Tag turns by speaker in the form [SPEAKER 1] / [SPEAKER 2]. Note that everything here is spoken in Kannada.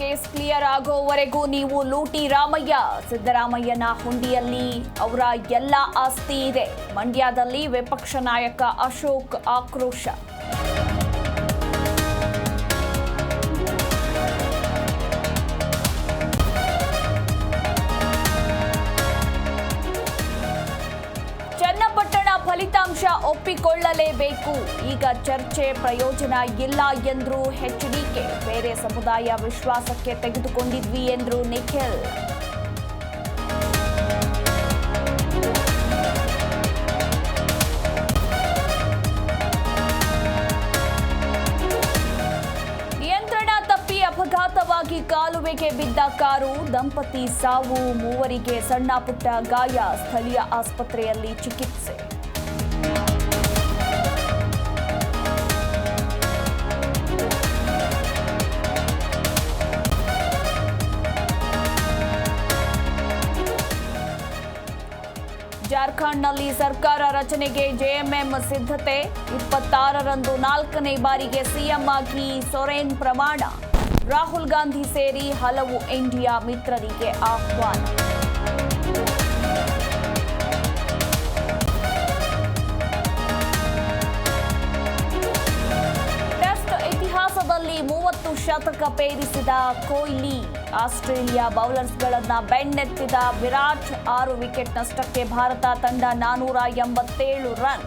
[SPEAKER 1] ಕೇಸ್ ಕ್ಲಿಯರ್ ಆಗೋವರೆಗೂ ನೀವು ಲೂಟಿ ರಾಮಯ್ಯ. ಸಿದ್ದರಾಮಯ್ಯನ ಹುಂಡಿಯಲ್ಲಿ ಅವರ ಎಲ್ಲ ಆಸ್ತಿ ಇದೆ. ಮಂಡ್ಯದಲ್ಲಿ ವಿಪಕ್ಷ ನಾಯಕ ಅಶೋಕ್ ಆಕ್ರೋಶ. ಚನ್ನಪಟ್ಟಣ ಫಲಿತಾಂಶ ಒಪ್ಪಿಕೊಳ್ಳಲೇಬೇಕು. ಈಗ ಚರ್ಚೆ ಪ್ರಯೋಜನ ಇಲ್ಲ ಎಂದ್ರು ಎಚ್ಡಿಕೆ. ಬೇರೆ ಸಮುದಾಯ ವಿಶ್ವಾಸಕ್ಕೆ ತೆಗೆದುಕೊಂಡಿದ್ವಿ ಎಂದ್ರು ನಿಖಿಲ್. ನಿಯಂತ್ರಣ ತಪ್ಪಿ ಅಪಘಾತವಾಗಿ ಕಾಲುವೆಗೆ ಬಿದ್ದ ಕಾರು. ದಂಪತಿ ಸಾವು, ಮೂವರಿಗೆ ಸಣ್ಣ ಪುಟ್ಟ ಗಾಯ. ಸ್ಥಳೀಯ ಆಸ್ಪತ್ರೆಯಲ್ಲಿ ಚಿಕಿತ್ಸೆ. ಜಾರ್ಖಂಡ್ನಲ್ಲಿ ಸರ್ಕಾರ ರಚನೆಗೆ ಜೆಎಂಎಂ ಸಿದ್ಧತೆ. 26ರಂದು 4ನೇ ಬಾರಿಗೆ ಸಿಎಂ ಆಗಿ ಸೊರೇನ್ ಪ್ರಮಾಣ. ರಾಹುಲ್ ಗಾಂಧಿ ಸೇರಿ ಹಲವು ಇಂಡಿಯಾ ಮಿತ್ರರಿಗೆ ಆಹ್ವಾನ. ಟೆಸ್ಟ್ ಇತಿಹಾಸದಲ್ಲಿ 30 ಶತಕ ಪೇರಿಸಿದ ಕೊಹ್ಲಿ. ಆಸ್ಟ್ರೇಲಿಯಾ ಬೌಲರ್ಸ್ಗಳನ್ನ ಬೆನ್ನತ್ತಿದ ವಿರಾಟ್. 6 ವಿಕೆಟ್ ನಷ್ಟಕ್ಕೆ ಭಾರತ ತಂಡ 487 ರನ್.